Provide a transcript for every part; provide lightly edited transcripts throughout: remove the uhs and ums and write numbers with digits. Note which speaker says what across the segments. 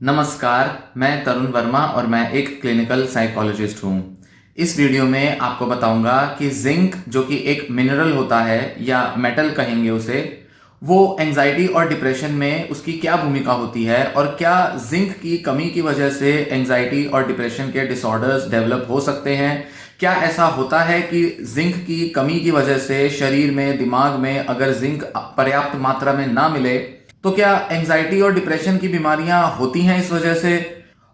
Speaker 1: नमस्कार, मैं तरुण वर्मा और मैं एक क्लिनिकल साइकोलॉजिस्ट हूँ। इस वीडियो में आपको बताऊंगा कि जिंक जो कि एक मिनरल होता है या मेटल कहेंगे उसे, वो एंजाइटी और डिप्रेशन में उसकी क्या भूमिका होती है और क्या जिंक की कमी की वजह से एंजाइटी और डिप्रेशन के डिसऑर्डर्स डेवलप हो सकते हैं। क्या ऐसा होता है कि जिंक की कमी की वजह से शरीर में, दिमाग में अगर जिंक पर्याप्त मात्रा में ना मिले तो क्या एंजाइटी और डिप्रेशन की बीमारियां होती हैं इस वजह से?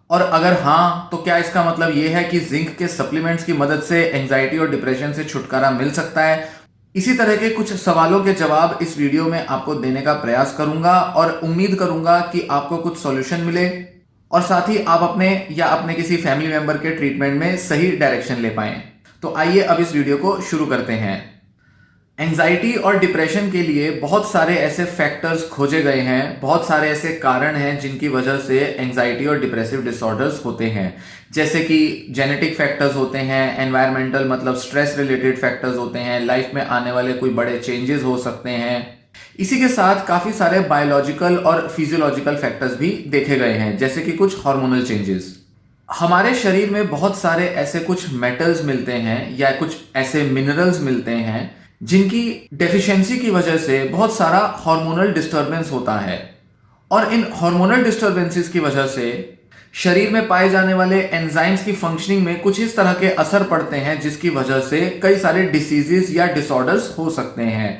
Speaker 1: और अगर हाँ, तो क्या इसका मतलब यह है कि जिंक के सप्लीमेंट्स की मदद से एंजाइटी और डिप्रेशन से छुटकारा मिल सकता है? इसी तरह के कुछ सवालों के जवाब इस वीडियो में आपको देने का प्रयास करूंगा और उम्मीद करूंगा कि आपको कुछ सॉल्यूशन मिले और साथ ही आप अपने या अपने किसी फैमिली मेंबर के ट्रीटमेंट में सही डायरेक्शन ले पाएं। तो आइए अब इस वीडियो को शुरू करते हैं। एंजाइटी और डिप्रेशन के लिए बहुत सारे ऐसे फैक्टर्स खोजे गए हैं, बहुत सारे ऐसे कारण हैं जिनकी वजह से एंजाइटी और डिप्रेसिव डिसऑर्डर्स होते हैं। जैसे कि जेनेटिक फैक्टर्स होते हैं, एनवायरमेंटल मतलब स्ट्रेस रिलेटेड फैक्टर्स होते हैं, लाइफ में आने वाले कोई बड़े चेंजेस हो सकते हैं। इसी के साथ काफ़ी सारे बायोलॉजिकल और फिजियोलॉजिकल फैक्टर्स भी देखे गए हैं, जैसे कि कुछ हार्मोनल चेंजेस। हमारे शरीर में बहुत सारे ऐसे कुछ मेटल्स मिलते हैं या कुछ ऐसे मिनरल्स मिलते हैं जिनकी डेफिशिएंसी की वजह से बहुत सारा हार्मोनल डिस्टरबेंस होता है। और इन हार्मोनल डिस्टरबेंसेस की वजह से शरीर में पाए जाने वाले एंजाइम्स की फंक्शनिंग में कुछ इस तरह के असर पड़ते हैं जिसकी वजह से कई सारे डिसीजेस या डिसऑर्डर्स हो सकते हैं।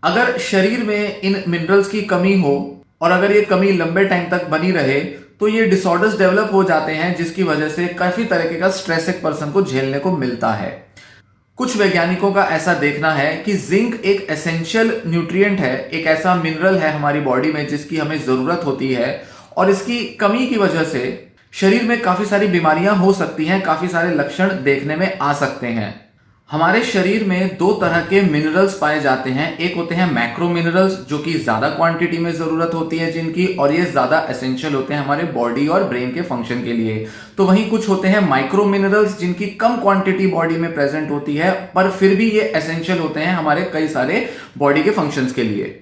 Speaker 1: अगर शरीर में इन मिनरल्स की कमी हो और अगर ये कमी लंबे टाइम तक बनी रहे तो ये डिसऑर्डर्स डेवलप हो जाते हैं, जिसकी वजह से काफी तरीके का स्ट्रेस एक पर्सन को झेलने को मिलता है। कुछ वैज्ञानिकों का ऐसा देखना है कि जिंक एक एसेंशियल न्यूट्रिएंट है, एक ऐसा मिनरल है हमारी बॉडी में जिसकी हमें जरूरत होती है और इसकी कमी की वजह से शरीर में काफी सारी बीमारियां हो सकती हैं, काफी सारे लक्षण देखने में आ सकते हैं। हमारे शरीर में दो तरह के मिनरल्स पाए जाते हैं। एक होते हैं मैक्रो मिनरल्स जो कि ज्यादा क्वांटिटी में जरूरत होती है जिनकी, और ये ज्यादा एसेंशियल होते हैं हमारे बॉडी और ब्रेन के फंक्शन के लिए। तो वहीं कुछ होते हैं माइक्रो मिनरल्स जिनकी कम क्वांटिटी बॉडी में प्रेजेंट होती है पर फिर भी ये एसेंशियल होते हैं हमारे कई सारे बॉडी के फंक्शंस के लिए।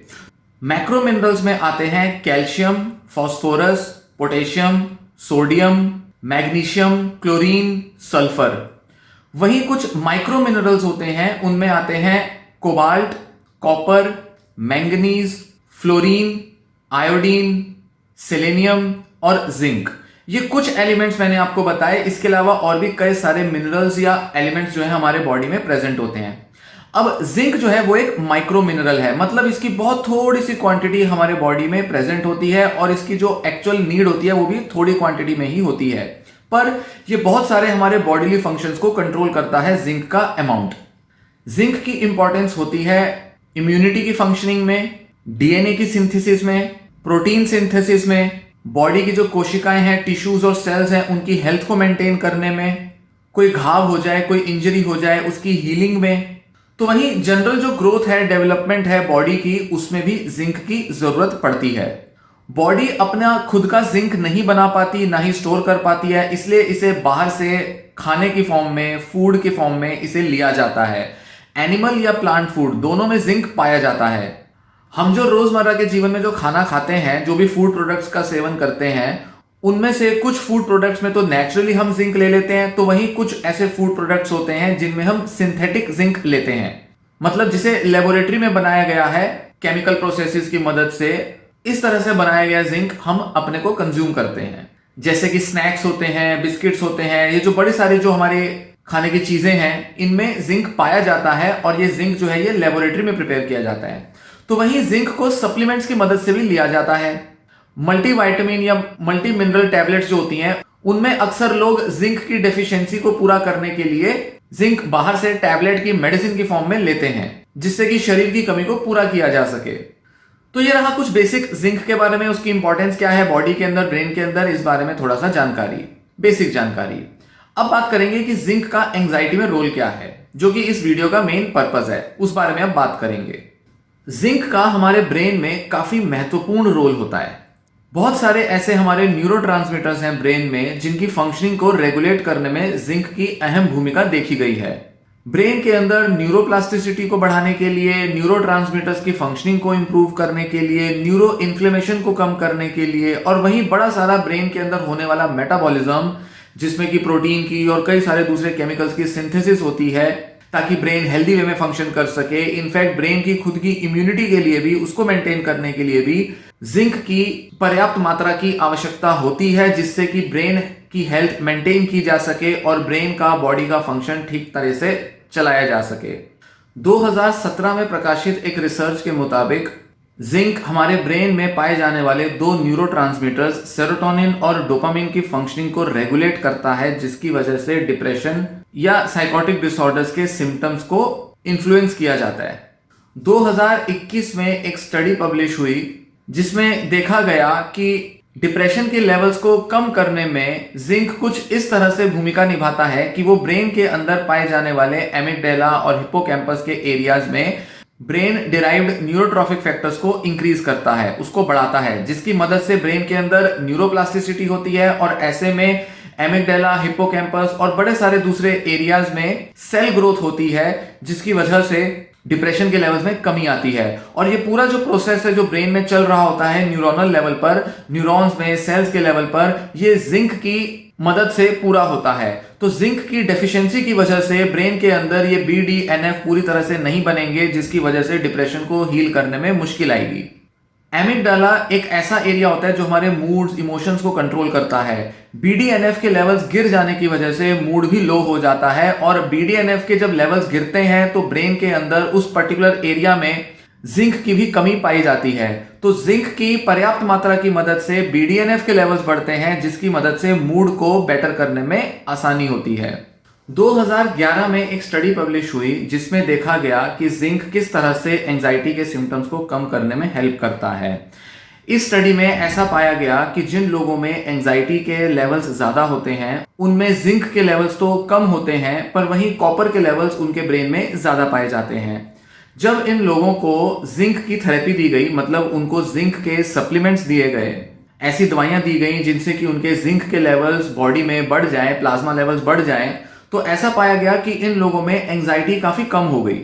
Speaker 1: मैक्रो मिनरल्स में आते हैं calcium, phosphorus, potassium, sodium, magnesium, chlorine, sulphur. वहीं कुछ माइक्रो मिनरल्स होते हैं, उनमें आते हैं cobalt, copper, manganese, fluorine, iodine, selenium और जिंक। ये कुछ एलिमेंट्स मैंने आपको बताए। इसके अलावा और भी कई सारे मिनरल्स या एलिमेंट्स जो है हमारे बॉडी में प्रेजेंट होते हैं। अब जिंक जो है वो एक माइक्रो मिनरल है, मतलब इसकी बहुत थोड़ी सी क्वांटिटी हमारे बॉडी में प्रेजेंट होती है और इसकी जो एक्चुअल नीड होती है वो भी थोड़ी क्वांटिटी में ही होती है, पर ये बहुत सारे हमारे बॉडीली फंक्शंस को कंट्रोल करता है जिंक का अमाउंट। जिंक की इंपॉर्टेंस होती है इम्यूनिटी की फंक्शनिंग में, डीएनए की सिंथेसिस में, प्रोटीन सिंथेसिस में, बॉडी की जो कोशिकाएं हैं, टिश्यूज और सेल्स हैं, उनकी हेल्थ को मेंटेन करने में, कोई घाव हो जाए, कोई इंजरी हो जाए उसकी हीलिंग में। तो वहीं जनरल जो ग्रोथ है, डेवलपमेंट है बॉडी की, उसमें भी जिंक की जरूरत पड़ती है। बॉडी अपना खुद का जिंक नहीं बना पाती, ना ही स्टोर कर पाती है, इसलिए इसे बाहर से खाने की फॉर्म में, फूड के फॉर्म में इसे लिया जाता है। एनिमल या प्लांट फूड दोनों में जिंक पाया जाता है। हम जो रोजमर्रा के जीवन में जो खाना खाते हैं, जो भी फूड प्रोडक्ट्स का सेवन करते हैं, उनमें से कुछ फूड प्रोडक्ट्स में तो नेचुरली हम जिंक ले लेते हैं, तो वहीं कुछ ऐसे फूड प्रोडक्ट्स होते हैं जिनमें हम सिंथेटिक जिंक लेते हैं, मतलब जिसे लेबोरेटरी में बनाया गया है केमिकल प्रोसेसेस की मदद से। इस तरह से बनाया गया जिंक हम अपने को कंज्यूम करते हैं, जैसे कि स्नैक्स होते हैं, बिस्किट्स होते हैं, ये जो बड़ी सारी जो हमारे खाने की चीजें हैं, इनमें जिंक पाया जाता है और ये जिंक जो है ये लेबोरेटरी में प्रिपेयर किया जाता है। तो वहीं जिंक को सप्लीमेंट्स की मदद से भी लिया जाता है। मल्टीविटामिन या मल्टी मिनरल टैबलेट्स जो होती हैं, उनमें अक्सर लोग जिंक की डेफिशिएंसी को पूरा करने के लिए जिंक बाहर से टैबलेट की मेडिसिन की फॉर्म में लेते हैं, जिससे कि शरीर की कमी को पूरा किया जा सके। तो ये रहा कुछ बेसिक जिंक के बारे में, उसकी इंपॉर्टेंस क्या है बॉडी के अंदर, ब्रेन के अंदर, इस बारे में थोड़ा सा जानकारी, बेसिक जानकारी। अब बात करेंगे कि जिंक का एंजाइटी में रोल क्या है, जो कि इस वीडियो का मेन पर्पस है, उस बारे में अब बात करेंगे। जिंक का हमारे ब्रेन में काफी महत्वपूर्ण रोल होता है। बहुत सारे ऐसे हमारे न्यूरोट्रांसमीटर्स हैं ब्रेन में जिनकी फंक्शनिंग को रेगुलेट करने में जिंक की अहम भूमिका देखी गई है। ब्रेन के अंदर न्यूरोप्लास्टिसिटी को बढ़ाने के लिए, न्यूरोट्रांसमीटर्स की फंक्शनिंग को इंप्रूव करने के लिए, न्यूरो इन्फ्लेमेशन को कम करने के लिए, और वहीं बड़ा सारा ब्रेन के अंदर होने वाला मेटाबॉलिज्म जिसमें कि प्रोटीन की और कई सारे दूसरे केमिकल्स की सिंथेसिस होती है ताकि ब्रेन हेल्दी वे में फंक्शन कर सके। इनफैक्ट ब्रेन की खुद की इम्यूनिटी के लिए भी, उसको मेंटेन करने के लिए भी जिंक की पर्याप्त मात्रा की आवश्यकता होती है, जिससे कि ब्रेन की हेल्थ मेंटेन की जा सके और ब्रेन का, बॉडी का फंक्शन ठीक तरह से चलाया जा सके। 2017 में प्रकाशित एक रिसर्च के मुताबिक जिंक हमारे ब्रेन में पाए जाने वाले दो न्यूरोट्रांसमीटर्स सेरोटोनिन और डोपामिन की फंक्शनिंग को रेगुलेट करता है, जिसकी वजह से डिप्रेशन या साइकोटिक डिसऑर्डर्स के सिम्टम्स को इन्फ्लुएंस किया जाता है। 2021 में एक स्टडी पब्लिश हुई जिसमें देखा गया कि डिप्रेशन के लेवल्स को कम करने में जिंक कुछ इस तरह से भूमिका निभाता है कि वो ब्रेन के अंदर पाए जाने वाले एमिगडाला और हिप्पोकैम्पस के एरियाज में ब्रेन डिराइव्ड न्यूरोट्रॉफिक फैक्टर्स को इंक्रीज करता है, उसको बढ़ाता है, जिसकी मदद से ब्रेन के अंदर न्यूरोप्लास्टिसिटी होती है और ऐसे में एमिगडाला, हिप्पोकैम्पस और बड़े सारे दूसरे एरियाज में सेल ग्रोथ होती है, जिसकी वजह से डिप्रेशन के लेवल्स में कमी आती है। और ये पूरा जो प्रोसेस है जो ब्रेन में चल रहा होता है न्यूरोनल लेवल पर, न्यूरॉन्स में, सेल्स के लेवल पर, ये जिंक की मदद से पूरा होता है। तो जिंक की डेफिशिएंसी की वजह से ब्रेन के अंदर ये BDNF पूरी तरह से नहीं बनेंगे, जिसकी वजह से डिप्रेशन को हील करने में मुश्किल आएगी। एमिगडाला एक ऐसा एरिया होता है जो हमारे मूड्स, इमोशंस को कंट्रोल करता है। BDNF के लेवल्स गिर जाने की वजह से मूड भी लो हो जाता है और BDNF के जब लेवल्स गिरते हैं तो ब्रेन के अंदर उस पर्टिकुलर एरिया में जिंक की भी कमी पाई जाती है। तो जिंक की पर्याप्त मात्रा की मदद से BDNF के लेवल्स बढ़ते हैं, जिसकी मदद से मूड को बेटर करने में आसानी होती है। 2011 में एक स्टडी पब्लिश हुई जिसमें देखा गया कि जिंक किस तरह से एंजाइटी के सिम्टम्स को कम करने में हेल्प करता है। इस स्टडी में ऐसा पाया गया कि जिन लोगों में एंजाइटी के लेवल्स ज्यादा होते हैं उनमें जिंक के लेवल्स तो कम होते हैं, पर वहीं कॉपर के लेवल्स उनके ब्रेन में ज्यादा पाए जाते हैं। जब इन लोगों को जिंक की थेरेपी दी गई, मतलब उनको जिंक के सप्लीमेंट्स दिए गए, ऐसी दवाइयां दी गई जिनसे कि उनके जिंक के लेवल्स बॉडी में बढ़ जाए, प्लाज्मा लेवल्स बढ़ जाए, तो ऐसा पाया गया कि इन लोगों में एंजाइटी काफी कम हो गई।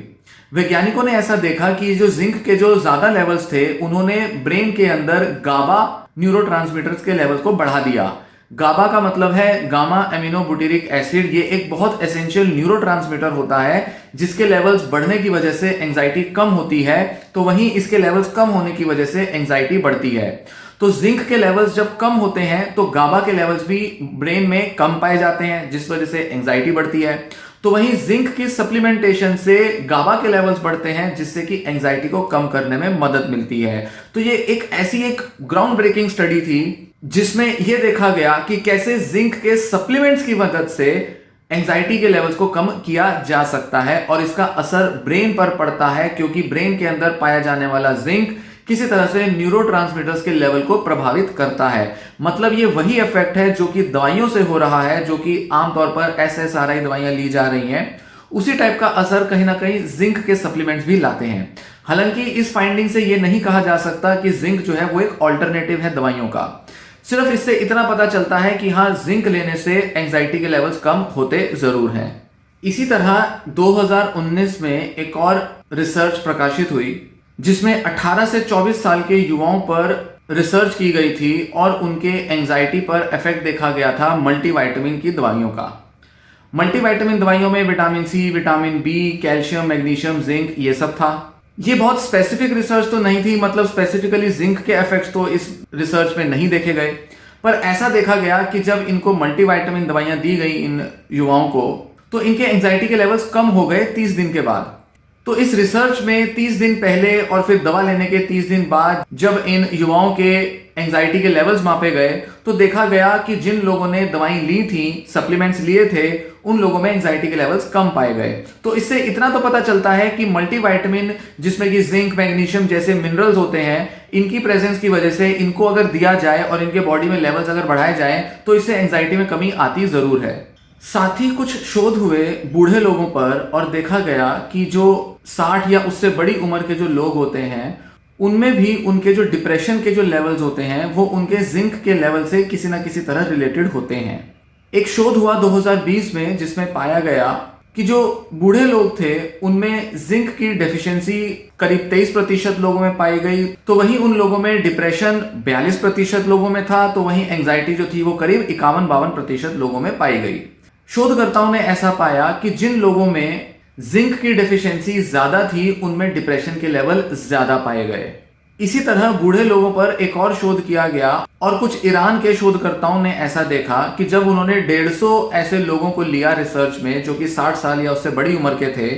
Speaker 1: वैज्ञानिकों ने ऐसा देखा कि जो जिंक के जो ज्यादा लेवल्स थे उन्होंने ब्रेन के अंदर गाबा न्यूरोट्रांसमीटर्स के लेवल्स को बढ़ा दिया। गाबा का मतलब है गामा एमिनो बुटीरिक एसिड। ये एक बहुत एसेंशियल न्यूरोट्रांसमीटर होता है जिसके लेवल्स बढ़ने की वजह से एंजाइटी कम होती है, तो वहीं इसके लेवल्स कम होने की वजह से एंजाइटी बढ़ती है। तो जिंक के लेवल्स जब कम होते हैं तो गाबा के लेवल्स भी ब्रेन में कम पाए जाते हैं, जिस वजह से एंजाइटी बढ़ती है। तो वहीं जिंक की सप्लीमेंटेशन से गाबा के लेवल्स बढ़ते हैं, जिससे कि एंजाइटी को कम करने में मदद मिलती है। तो ये एक ऐसी एक ग्राउंड ब्रेकिंग स्टडी थी जिसमें यह देखा गया कि कैसे जिंक के सप्लीमेंट्स की मदद से एंजाइटी के लेवल्स को कम किया जा सकता है और इसका असर ब्रेन पर पड़ता है, क्योंकि ब्रेन के अंदर पाया जाने वाला जिंक किसी तरह से न्यूरोट्रांसमीटर्स के लेवल को प्रभावित करता है। मतलब ये वही इफेक्ट है जो कि दवाइयों से हो रहा है, जो कि आमतौर पर SSRI दवाइयां ली जा रही हैं, उसी टाइप का असर कहीं ना कहीं जिंक के सप्लीमेंट्स भी लाते हैं। हालांकि इस फाइंडिंग से ये नहीं कहा जा सकता कि जिंक जो है वो एक ऑल्टरनेटिव है दवाइयों का। सिर्फ इससे इतना पता चलता है कि हाँ, जिंक लेने से एंजाइटी के लेवल्स कम होते जरूर हैं। इसी तरह 2019 में एक और रिसर्च प्रकाशित हुई जिसमें 18 से 24 साल के युवाओं पर रिसर्च की गई थी और उनके एंजाइटी पर इफेक्ट देखा गया था मल्टीविटामिन की दवाइयों का। मल्टीविटामिन दवाइयों में vitamin C, vitamin B, calcium, magnesium, zinc, ये सब था। ये बहुत स्पेसिफिक रिसर्च तो नहीं थी, मतलब स्पेसिफिकली जिंक के इफेक्ट्स तो इस रिसर्च में नहीं देखे गए, पर ऐसा देखा गया कि जब इनको मल्टीविटामिन दवाइयां दी गई इन युवाओं को, तो इनके एंजाइटी के लेवल्स कम हो गए 30 दिन के बाद। तो इस रिसर्च में 30 दिन पहले और फिर दवा लेने के 30 दिन बाद जब इन युवाओं के एंजाइटी के लेवल्स मापे गए, तो देखा गया कि जिन लोगों ने दवाई ली थी, सप्लीमेंट्स लिए थे, उन लोगों में एंजाइटी के लेवल्स कम पाए गए। तो इससे इतना तो पता चलता है कि मल्टीविटामिन, जिसमें कि जिंक, मैग्नीशियम जैसे मिनरल्स होते हैं, इनकी प्रेजेंस की वजह से इनको अगर दिया जाए और इनके बॉडी में लेवल्स अगर बढ़ाए जाए तो इससे एंजाइटी में कमी आती जरूर है। साथ ही कुछ शोध हुए बूढ़े लोगों पर और देखा गया कि जो 60 या उससे बड़ी उम्र के जो लोग होते हैं उनमें भी उनके जो डिप्रेशन के जो लेवल्स होते हैं वो उनके जिंक के लेवल से किसी ना किसी तरह रिलेटेड होते हैं। एक शोध हुआ 2020 में जिसमें पाया गया कि जो बूढ़े लोग थे उनमें जिंक की डेफिशिएंसी करीब 23% लोगों में पाई गई, तो वहीं उन लोगों में डिप्रेशन 42% लोगों में था, तो वहीं एंजाइटी जो थी वो करीब 51-52% लोगों में पाई गई। शोधकर्ताओं ने ऐसा पाया कि जिन लोगों में जिंक की डेफिशिएंसी ज्यादा थी उनमें डिप्रेशन के लेवल ज्यादा पाए गए। इसी तरह बूढ़े लोगों पर एक और शोध किया गया और कुछ ईरान के शोधकर्ताओं ने ऐसा देखा कि जब उन्होंने 150 ऐसे लोगों को लिया रिसर्च में जो कि 60 साल या उससे बड़ी उम्र के थे,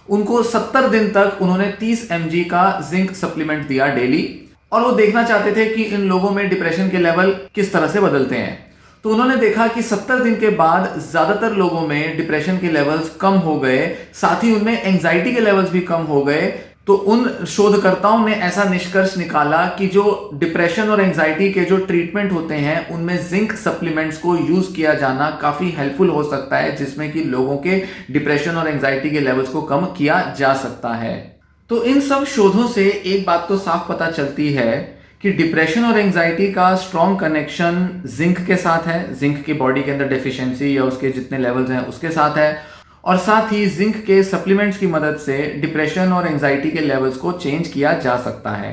Speaker 1: उनको 70 दिन तक उन्होंने 30 mg का जिंक सप्लीमेंट दिया डेली, और वो देखना चाहते थे कि इन लोगों में डिप्रेशन के लेवल किस तरह से बदलते हैं। तो उन्होंने देखा कि 70 दिन के बाद ज्यादातर लोगों में डिप्रेशन के लेवल्स कम हो गए, साथ ही उनमें एंजाइटी के लेवल्स भी कम हो गए। तो उन शोधकर्ताओं ने ऐसा निष्कर्ष निकाला कि जो डिप्रेशन और एंजाइटी के जो ट्रीटमेंट होते हैं उनमें जिंक सप्लीमेंट्स को यूज किया जाना काफी हेल्पफुल हो सकता है, जिसमें कि लोगों के डिप्रेशन और एंजाइटी के लेवल्स को कम किया जा सकता है। तो इन सब शोधों से एक बात तो साफ पता चलती है कि डिप्रेशन और एंजाइटी का स्ट्रॉन्ग कनेक्शन जिंक के साथ है, जिंक की बॉडी के अंदर डेफिशिएंसी या उसके जितने लेवल्स हैं उसके साथ है, और साथ ही जिंक के सप्लीमेंट्स की मदद से डिप्रेशन और एंजाइटी के लेवल्स को चेंज किया जा सकता है।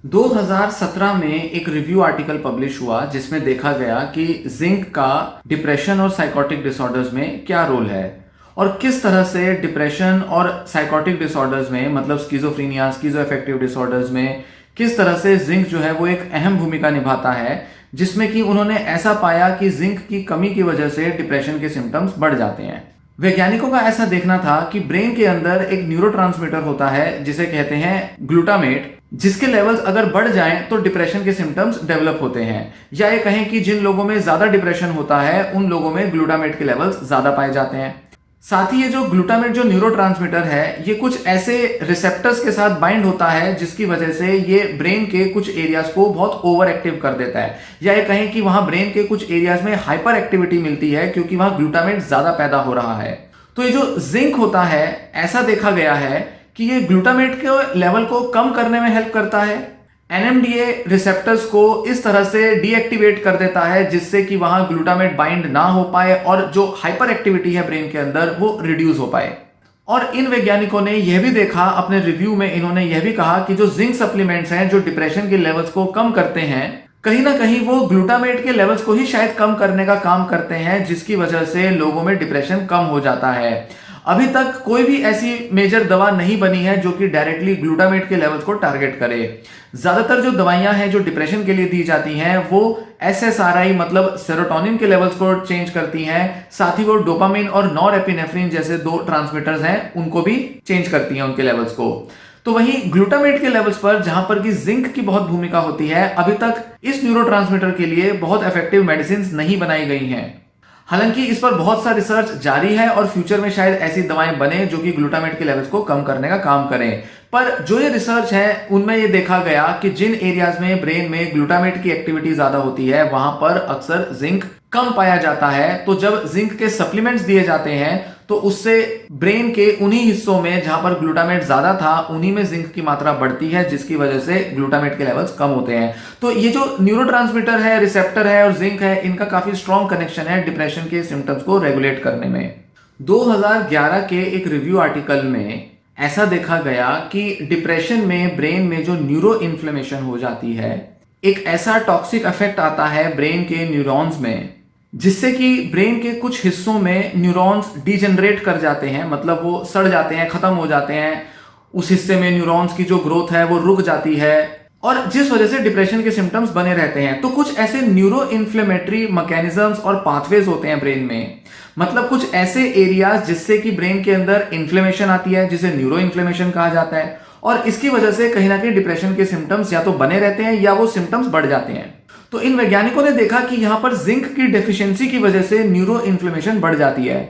Speaker 1: 2017 में एक रिव्यू आर्टिकल पब्लिश हुआ जिसमें देखा गया कि जिंक का डिप्रेशन और साइकोटिक डिसऑर्डर्स में क्या रोल है और किस तरह से डिप्रेशन और साइकोटिक डिसऑर्डर्स में, मतलब स्किज़ोफ्रेनिया, स्किज़ोअफेक्टिव डिसऑर्डर्स में किस तरह से जिंक जो है वो एक अहम भूमिका निभाता है, जिसमें कि उन्होंने ऐसा पाया कि जिंक की कमी की वजह से डिप्रेशन के सिम्टम्स बढ़ जाते हैं। वैज्ञानिकों का ऐसा देखना था कि ब्रेन के अंदर एक न्यूरोट्रांसमीटर होता है जिसे कहते हैं ग्लूटामेट, जिसके लेवल्स अगर बढ़ जाएं तो डिप्रेशन के सिम्टम्स डेवलप होते हैं, या ये कहें कि जिन लोगों में ज्यादा डिप्रेशन होता है उन लोगों में ग्लूटामेट के लेवल्स ज्यादा पाए जाते हैं। साथ ही ये जो ग्लूटामेट जो न्यूरोट्रांसमीटर है ये कुछ ऐसे रिसेप्टर्स के साथ बाइंड होता है जिसकी वजह से ये ब्रेन के कुछ एरियाज को बहुत ओवर एक्टिव कर देता है, या ये कहें कि वहां ब्रेन के कुछ एरियाज में हाइपर एक्टिविटी मिलती है क्योंकि वहां ग्लूटामेट ज्यादा पैदा हो रहा है। तो ये जो जिंक होता है ऐसा देखा गया है कि ये ग्लूटामेट के लेवल को कम करने में हेल्प करता है, NMDA रिसेप्टर्स को इस तरह से डीएक्टिवेट कर देता है जिससे कि वहां ग्लूटामेट बाइंड ना हो पाए और जो हाइपर एक्टिविटी है ब्रेन के अंदर वो रिड्यूस हो पाए। और इन वैज्ञानिकों ने यह भी देखा अपने रिव्यू में, इन्होंने यह भी कहा कि जो जिंक सप्लीमेंट्स हैं जो डिप्रेशन के लेवल्स को कम करते हैं, कहीं ना कहीं वो ग्लूटामेट के लेवल्स को ही शायद कम करने का काम करते हैं, जिसकी वजह से लोगों में डिप्रेशन कम हो जाता है। अभी तक कोई भी ऐसी मेजर दवा नहीं बनी है जो कि डायरेक्टली ग्लूटामेट के लेवल्स को टारगेट करे। ज्यादातर जो दवाइयां हैं जो डिप्रेशन के लिए दी जाती हैं वो SSRI मतलब सेरोटोनिन के लेवल्स को चेंज करती हैं, साथ ही वो डोपामिन और नॉरएपिनेफ्रिन जैसे 2 ट्रांसमीटर्स हैं उनको भी चेंज करती हैं उनके लेवल्स को। तो वहीं ग्लूटामेट के लेवल्स पर जहां पर कि जिंक की बहुत भूमिका होती है, अभी तक इस न्यूरोट्रांसमीटर के लिए बहुत इफेक्टिव मेडिसिन नहीं बनाई गई हैं। हालांकि इस पर बहुत सा रिसर्च जारी है और फ्यूचर में शायद ऐसी दवाएं बने जो कि ग्लूटामेट के लेवल्स को कम करने का काम करें। पर जो ये रिसर्च है उनमें ये देखा गया कि जिन एरियाज में ब्रेन में ग्लूटामेट की एक्टिविटी ज्यादा होती है वहां पर अक्सर जिंक कम पाया जाता है। तो जब जिंक के सप्लीमेंट्स दिए जाते हैं तो उससे ब्रेन के उन्हीं हिस्सों में जहां पर ग्लूटामेट ज्यादा था उन्हीं में जिंक की मात्रा बढ़ती है, जिसकी वजह से ग्लूटामेट के लेवल्स कम होते हैं। तो ये जो न्यूरोट्रांसमीटर है, रिसेप्टर है और जिंक है, इनका काफी स्ट्रॉन्ग कनेक्शन है डिप्रेशन के सिम्टम्स को रेगुलेट करने में। 2011 के एक रिव्यू आर्टिकल में ऐसा देखा गया कि डिप्रेशन में ब्रेन में जो न्यूरो इन्फ्लेमेशन हो जाती है, एक ऐसा टॉक्सिक इफेक्ट आता है ब्रेन के न्यूरॉन्स में जिससे कि ब्रेन के कुछ हिस्सों में न्यूरॉन्स डिजेनरेट कर जाते हैं, मतलब वो सड़ जाते हैं, खत्म हो जाते हैं। उस हिस्से में न्यूरॉन्स की जो ग्रोथ है वो रुक जाती है और जिस वजह से डिप्रेशन के सिम्टम्स बने रहते हैं। तो कुछ ऐसे न्यूरो इन्फ्लेमेटरी मैकेनिज्म्स और पाथवेज होते हैं ब्रेन में, मतलब कुछ ऐसे एरियाज जिससे कि ब्रेन के अंदर इन्फ्लेमेशन आती है जिसे न्यूरो इन्फ्लेमेशन कहा जाता है, और इसकी वजह से कहीं ना कहीं डिप्रेशन के सिम्टम्स या तो बने रहते हैं या वो सिम्टम्स बढ़ जाते हैं। तो इन वैज्ञानिकों ने देखा कि यहां पर जिंक की डेफिशिएंसी की वजह से न्यूरो इन्फ्लेमेशन बढ़ जाती है।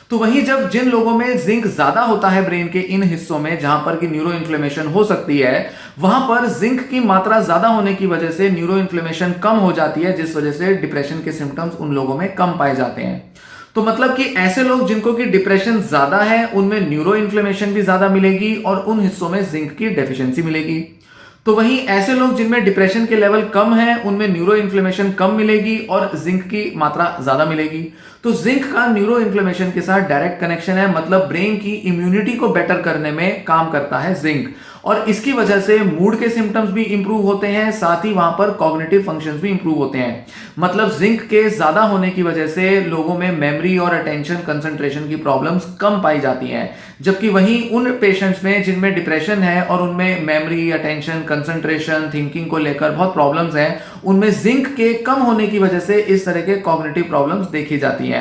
Speaker 1: तो वहीं जब जिन लोगों में जिंक ज्यादा होता है ब्रेन के इन हिस्सों में जहां पर कि न्यूरो इन्फ्लेमेशन हो सकती है, वहां पर जिंक की मात्रा ज्यादा होने की वजह से न्यूरो इन्फ्लेमेशन कम हो जाती है, जिस वजह से डिप्रेशन के सिम्टम्स उन लोगों में कम पाए जाते हैं। तो मतलब कि ऐसे लोग जिनको कि डिप्रेशन ज्यादा है उनमें न्यूरो इन्फ्लेमेशन भी ज्यादा मिलेगी और उन हिस्सों में जिंक की डेफिशिएंसी मिलेगी। तो वहीं ऐसे लोग जिनमें डिप्रेशन के लेवल कम है उनमें न्यूरो इन्फ्लेमेशन कम मिलेगी और जिंक की मात्रा ज्यादा मिलेगी। तो जिंक का न्यूरो इन्फ्लेमेशन के साथ डायरेक्ट कनेक्शन है, मतलब ब्रेन की इम्यूनिटी को बेटर करने में काम करता है जिंक, और इसकी वजह से मूड के सिम्टम्स भी इंप्रूव होते हैं, साथ ही वहां पर कॉग्निटिव फंक्शंस भी इंप्रूव होते हैं। मतलब जिंक के ज्यादा होने की वजह से लोगों में मेमोरी और अटेंशन कंसंट्रेशन की प्रॉब्लम्स कम पाई जाती हैं, जबकि वहीं उन पेशेंट्स में जिनमें डिप्रेशन है और उनमें मेमोरी, अटेंशन, कंसंट्रेशन, थिंकिंग को लेकर बहुत प्रॉब्लम्स हैं, उनमें जिंक के कम होने की वजह से इस तरह के कॉग्निटिव प्रॉब्लम्स देखी जाती हैं।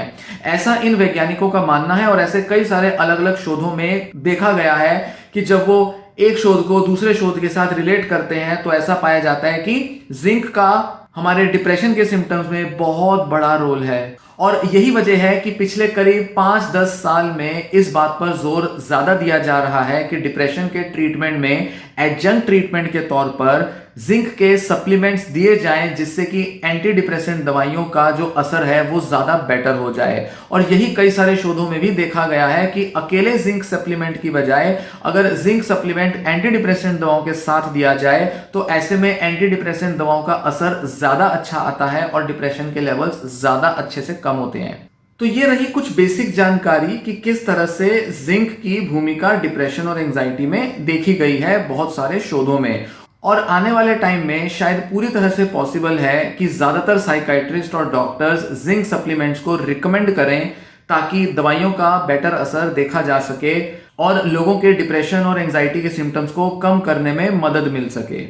Speaker 1: ऐसा इन वैज्ञानिकों का मानना है और ऐसे कई सारे अलग अलग शोधों में देखा गया है कि जब वो एक शोध को दूसरे शोध के साथ रिलेट करते हैं तो ऐसा पाया जाता है कि जिंक का हमारे डिप्रेशन के सिम्टम्स में बहुत बड़ा रोल है। और यही वजह है कि पिछले करीब 5-10 साल में इस बात पर जोर ज्यादा दिया जा रहा है कि डिप्रेशन के ट्रीटमेंट में एडजंक्ट ट्रीटमेंट के तौर पर जिंक के सप्लीमेंट्स दिए जाएं, जिससे कि एंटी डिप्रेसेंट दवाइयों का जो असर है वो ज्यादा बेटर हो जाए। और यही कई सारे शोधों में भी देखा गया है कि अकेले जिंक सप्लीमेंट की बजाय अगर जिंक सप्लीमेंट एंटी डिप्रेसेंट दवाओं के साथ दिया जाए तो ऐसे में एंटी डिप्रेसेंट दवाओं का असर ज्यादा अच्छा आता है और डिप्रेशन के लेवल्स ज्यादा अच्छे से कम होते हैं। तो ये रही कुछ बेसिक जानकारी कि किस तरह से जिंक की भूमिका डिप्रेशन और एंजाइटी में देखी गई है बहुत सारे शोधों में। और आने वाले टाइम में शायद पूरी तरह से पॉसिबल है कि ज्यादातर साइकाइट्रिस्ट और डॉक्टर्स जिंक सप्लीमेंट्स को रिकमेंड करें ताकि दवाइयों का बेटर असर देखा जा सके और लोगों के डिप्रेशन और एंजाइटी के सिम्टम्स को कम करने में मदद मिल सके।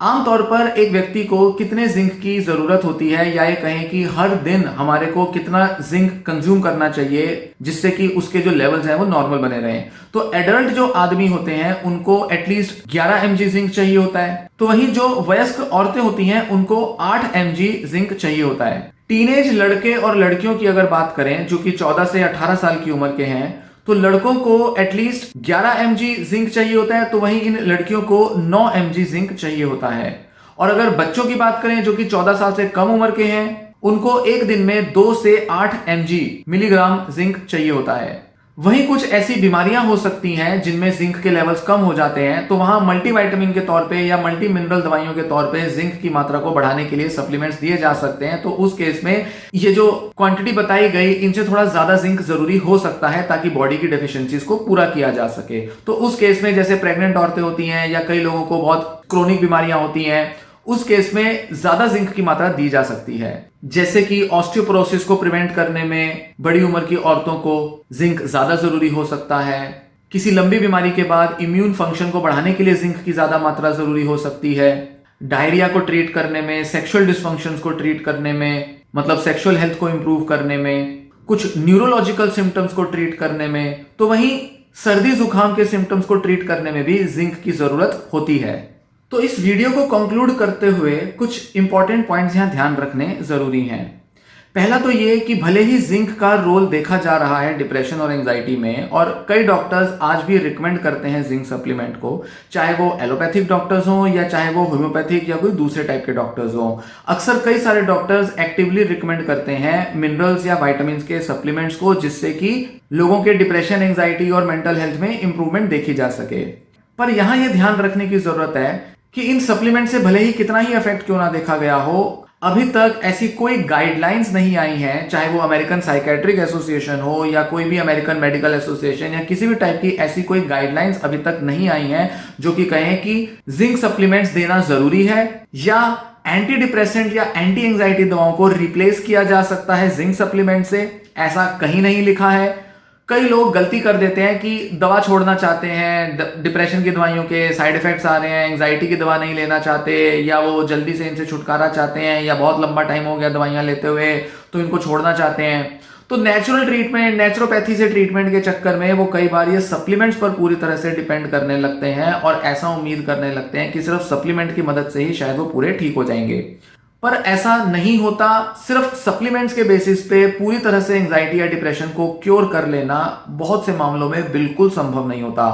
Speaker 1: आमतौर पर एक व्यक्ति को कितने जिंक की जरूरत होती है, या ये कहें कि हर दिन हमारे को कितना जिंक कंज्यूम करना चाहिए जिससे कि उसके जो लेवल्स हैं वो नॉर्मल बने रहें। तो एडल्ट जो आदमी होते हैं उनको एटलीस्ट 11 mg जिंक चाहिए होता है। तो वहीं जो वयस्क औरतें होती हैं उनको 8 mg जिंक चाहिए होता है। टीनेज लड़के और लड़कियों की अगर बात करें जो कि 14 से 18 साल की उम्र के हैं तो लड़कों को एटलीस्ट 11 mg जिंक चाहिए होता है, तो वहीं इन लड़कियों को 9 mg जिंक चाहिए होता है। और अगर बच्चों की बात करें जो कि 14 साल से कम उम्र के हैं उनको एक दिन में 2 से 8 mg मिलीग्राम जिंक चाहिए होता है। वहीं कुछ ऐसी बीमारियां हो सकती हैं जिनमें जिंक के लेवल्स कम हो जाते हैं, तो वहां मल्टीविटामिन के तौर पे या मल्टी मिनरल दवाइयों के तौर पे जिंक की मात्रा को बढ़ाने के लिए सप्लीमेंट्स दिए जा सकते हैं। तो उस केस में ये जो क्वांटिटी बताई गई इनसे थोड़ा ज्यादा जिंक जरूरी हो सकता है ताकि बॉडी की डेफिशिएंसीज को पूरा किया जा सके। तो उस केस में जैसे प्रेग्नेंट औरतें होती हैं या कई लोगों को बहुत क्रोनिक बीमारियां होती हैं, उस केस में ज्यादा जिंक की मात्रा दी जा सकती है। जैसे कि ऑस्टियोपोरोसिस को प्रिवेंट करने में बड़ी उम्र की औरतों को जिंक ज्यादा जरूरी हो सकता है। किसी लंबी बीमारी के बाद इम्यून फंक्शन को बढ़ाने के लिए जिंक की ज्यादा मात्रा जरूरी हो सकती है। डायरिया को ट्रीट करने में, सेक्सुअल डिस्फंक्शंस को ट्रीट करने में, मतलब सेक्सुअल हेल्थ को इंप्रूव करने में, कुछ न्यूरोलॉजिकल सिम्टम्स को ट्रीट करने में, तो वहीं सर्दी जुकाम के सिम्टम्स को ट्रीट करने में भी जिंक की जरूरत होती है। तो इस वीडियो को कंक्लूड करते हुए कुछ इंपॉर्टेंट पॉइंट्स यहां ध्यान रखने जरूरी हैं। पहला तो ये कि भले ही जिंक का रोल देखा जा रहा है डिप्रेशन और एंजाइटी में और कई डॉक्टर्स आज भी रिकमेंड करते हैं जिंक सप्लीमेंट को, चाहे वो एलोपैथिक डॉक्टर्स हों या चाहे वो होम्योपैथिक या कोई दूसरे टाइप के डॉक्टर्स हों, अक्सर कई सारे डॉक्टर्स एक्टिवली रिकमेंड करते हैं मिनरल्स या वाइटामिन के सप्लीमेंट्स को, जिससे कि लोगों के डिप्रेशन, एंजाइटी और मेंटल हेल्थ में इंप्रूवमेंट देखी जा सके। पर यहां यह ध्यान रखने की जरूरत है कि इन सप्लीमेंट से भले ही कितना ही इफेक्ट क्यों ना देखा गया हो, अभी तक ऐसी कोई गाइडलाइंस नहीं आई हैं, चाहे वो अमेरिकन साइकेट्रिक एसोसिएशन हो या कोई भी अमेरिकन मेडिकल एसोसिएशन या किसी भी टाइप की ऐसी कोई गाइडलाइंस अभी तक नहीं आई हैं जो कि कहें कि जिंक सप्लीमेंट्स देना जरूरी है या एंटी डिप्रेसेंट या एंटी एंजाइटी दवाओं को रिप्लेस किया जा सकता है जिंक सप्लीमेंट से। ऐसा कहीं नहीं लिखा है। कई लोग गलती कर देते हैं कि दवा छोड़ना चाहते हैं, डिप्रेशन की दवाइयों के साइड इफेक्ट्स आ रहे हैं, एंजाइटी की दवा नहीं लेना चाहते, या वो जल्दी से इनसे छुटकारा चाहते हैं, या बहुत लंबा टाइम हो गया दवाइयां लेते हुए तो इनको छोड़ना चाहते हैं। तो नेचुरल ट्रीटमेंट, नेचुरोपैथी से ट्रीटमेंट के चक्कर में वो कई बार ये सप्लीमेंट्स पर पूरी तरह से डिपेंड करने लगते हैं और ऐसा उम्मीद करने लगते हैं कि सिर्फ सप्लीमेंट की मदद से ही शायद वो पूरे ठीक हो जाएंगे। पर ऐसा नहीं होता। सिर्फ सप्लीमेंट्स के बेसिस पे पूरी तरह से एंजाइटी या डिप्रेशन को क्योर कर लेना बहुत से मामलों में बिल्कुल संभव नहीं होता।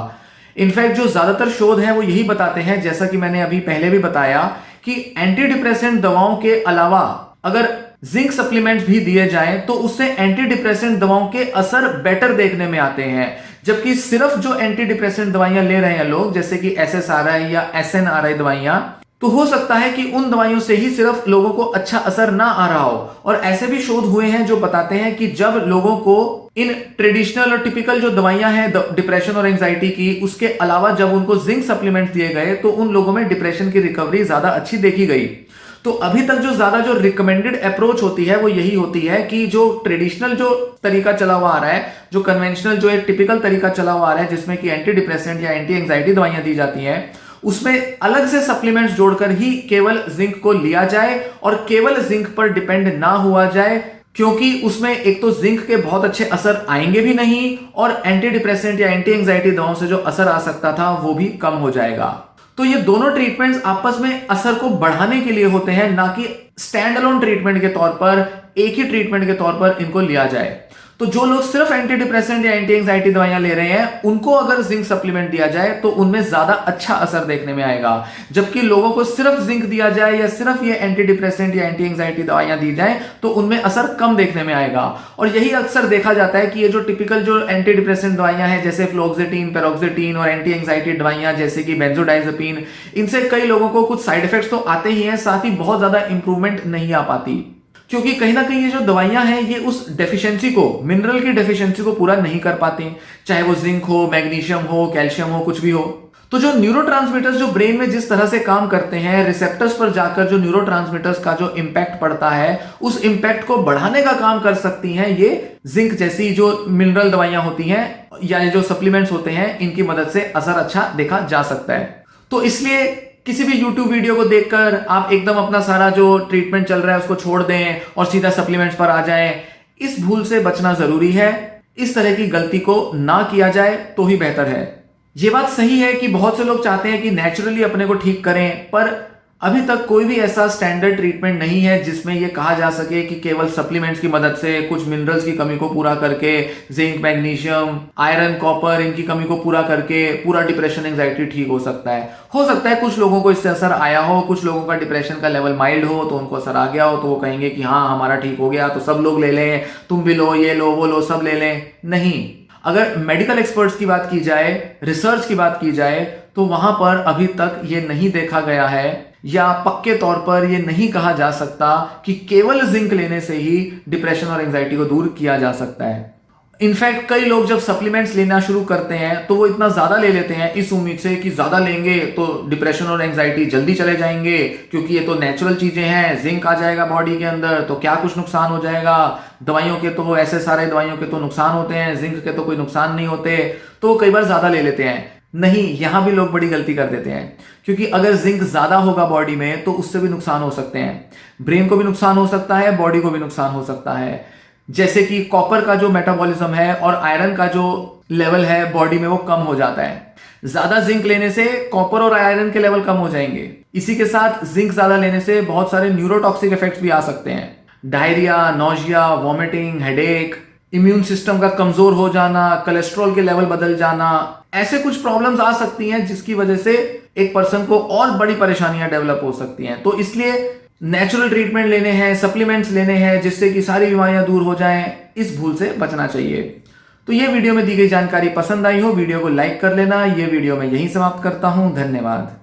Speaker 1: इनफैक्ट जो ज्यादातर शोध हैं वो यही बताते हैं, जैसा कि मैंने अभी पहले भी बताया, कि एंटी डिप्रेसेंट दवाओं के अलावा अगर जिंक सप्लीमेंट्स भी दिए जाएं तो उससे एंटी डिप्रेसेंट दवाओं के असर बेटर देखने में आते हैं। जबकि सिर्फ जो एंटी डिप्रेसेंट दवाइयां ले रहे हैं लोग, जैसे कि SSRI या SNRI दवाइयां, तो हो सकता है कि उन दवाइयों से ही सिर्फ लोगों को अच्छा असर ना आ रहा हो। और ऐसे भी शोध हुए हैं जो बताते हैं कि जब लोगों को इन ट्रेडिशनल और टिपिकल जो दवाइयां हैं डिप्रेशन और एंजाइटी की, उसके अलावा जब उनको जिंक सप्लीमेंट्स दिए गए तो उन लोगों में डिप्रेशन की रिकवरी ज्यादा अच्छी देखी गई। तो अभी तक जो ज्यादा जो रिकमेंडेड अप्रोच होती है वो यही होती है कि जो ट्रेडिशनल जो तरीका चला हुआ आ रहा है, जो कन्वेंशनल जो एक टिपिकल तरीका चला हुआ आ रहा है जिसमें कि एंटी डिप्रेसेंट या एंटी एंजाइटी दवाइयां दी जाती हैं, उसमें अलग से सप्लीमेंट्स जोड़कर ही केवल जिंक को लिया जाए और केवल जिंक पर डिपेंड ना हुआ जाए, क्योंकि उसमें एक तो जिंक के बहुत अच्छे असर आएंगे भी नहीं और एंटी डिप्रेसेंट या एंटी एंजाइटी दवाओं से जो असर आ सकता था वो भी कम हो जाएगा। तो ये दोनों ट्रीटमेंट्स आपस में असर को बढ़ाने के लिए होते हैं, ना कि स्टैंड अलोन ट्रीटमेंट के तौर पर, एक ही ट्रीटमेंट के तौर पर इनको लिया जाए। तो जो लोग सिर्फ एंटी डिप्रेसेंट या एंटी एंजाइटी दवाइयां ले रहे हैं उनको अगर जिंक सप्लीमेंट दिया जाए तो उनमें ज्यादा अच्छा असर देखने में आएगा, जबकि लोगों को सिर्फ जिंक दिया जाए या सिर्फ ये एंटी डिप्रेसेंट या एंटी एंजाइटी दवाइयां दी जाए तो उनमें असर कम देखने में आएगा। और यही अक्सर देखा जाता है कि ये जो टिपिकल जो एंटी डिप्रेसेंट दवाइयां हैं जैसे फ्लोक्सेटिन, पैरोक्सेटिन और एंटी एंजाइटी दवाइयां जैसे कि बेंजोडाइजेपिन, इनसे कई लोगों को कुछ साइड इफेक्ट्स तो आते ही हैं, साथ ही बहुत ज्यादा इंप्रूवमेंट नहीं आ पाती, क्योंकि कहीं ना कहीं ये जो दवाइयां हैं ये उस डेफिशिएंसी को, मिनरल की डेफिशिएंसी को पूरा नहीं कर पाते, चाहे वो जिंक हो, मैग्नीशियम हो, कैल्शियम हो, कुछ भी हो। तो जो न्यूरोट्रांसमीटर्स जो ब्रेन में जिस तरह से काम करते हैं, रिसेप्टर्स पर जाकर जो न्यूरोट्रांसमीटर्स का जो इंपैक्ट पड़ता है, उस इंपैक्ट को बढ़ाने का काम कर सकती हैं ये जिंक जैसी जो मिनरल दवाइयां होती हैं या जो सप्लीमेंट्स होते हैं, इनकी मदद से असर अच्छा देखा जा सकता है। तो इसलिए किसी भी YouTube वीडियो को देखकर आप एकदम अपना सारा जो ट्रीटमेंट चल रहा है उसको छोड़ दें और सीधा सप्लीमेंट्स पर आ जाएं, इस भूल से बचना जरूरी है। इस तरह की गलती को ना किया जाए तो ही बेहतर है। ये बात सही है कि बहुत से लोग चाहते हैं कि नेचुरली अपने को ठीक करें, पर अभी तक कोई भी ऐसा स्टैंडर्ड ट्रीटमेंट नहीं है जिसमें यह कहा जा सके कि केवल सप्लीमेंट्स की मदद से, कुछ मिनरल्स की कमी को पूरा करके, जिंक, मैग्नीशियम, आयरन, कॉपर, इनकी कमी को पूरा करके पूरा डिप्रेशन, एंजाइटी ठीक हो सकता है। हो सकता है कुछ लोगों को इससे असर आया हो, कुछ लोगों का डिप्रेशन का लेवल माइल्ड हो तो उनको असर आ गया हो, तो वो कहेंगे कि हाँ हमारा ठीक हो गया तो सब लोग ले लें, तुम भी लो, ये लो, वो लो, सब ले लें। नहीं, अगर मेडिकल एक्सपर्ट्स की बात की जाए, रिसर्च की बात की जाए, तो वहां पर अभी तक ये नहीं देखा गया है या पक्के तौर पर यह नहीं कहा जा सकता कि केवल जिंक लेने से ही डिप्रेशन और एंजाइटी को दूर किया जा सकता है। इनफैक्ट कई लोग जब सप्लीमेंट्स लेना शुरू करते हैं तो वो इतना ज्यादा ले लेते हैं इस उम्मीद से कि ज्यादा लेंगे तो डिप्रेशन और एंजाइटी जल्दी चले जाएंगे, क्योंकि ये तो नेचुरल चीजें हैं, जिंक आ जाएगा बॉडी के अंदर तो क्या कुछ नुकसान हो जाएगा, दवाइयों के तो SSRI दवाइयों के तो नुकसान होते हैं, जिंक के तो कोई नुकसान नहीं होते, तो कई बार ज्यादा ले लेते हैं। नहीं, यहां भी लोग बड़ी गलती कर देते हैं, क्योंकि अगर जिंक ज्यादा होगा बॉडी में तो उससे भी नुकसान हो सकते हैं, ब्रेन को भी नुकसान हो सकता है, बॉडी को भी नुकसान हो सकता है। जैसे कि कॉपर का जो मेटाबॉलिज्म है और आयरन का जो लेवल है बॉडी में वो कम हो जाता है। ज्यादा जिंक लेने से कॉपर और आयरन के लेवल कम हो जाएंगे। इसी के साथ जिंक ज्यादा लेने से बहुत सारे न्यूरोटॉक्सिक इफेक्ट्स भी आ सकते हैं, diarrhoea, nausea, vomiting, headache, immune system का कमजोर हो जाना, कोलेस्ट्रॉल के लेवल बदल जाना, ऐसे कुछ प्रॉब्लम्स आ सकती हैं जिसकी वजह से एक पर्सन को और बड़ी परेशानियां डेवलप हो सकती हैं। तो इसलिए नेचुरल ट्रीटमेंट लेने हैं, सप्लीमेंट्स लेने हैं जिससे कि सारी बीमारियां दूर हो जाएं, इस भूल से बचना चाहिए। तो ये वीडियो में दी गई जानकारी पसंद आई हो, वीडियो को लाइक कर लेना। ये वीडियो मैं यहीं समाप्त करता हूं। धन्यवाद।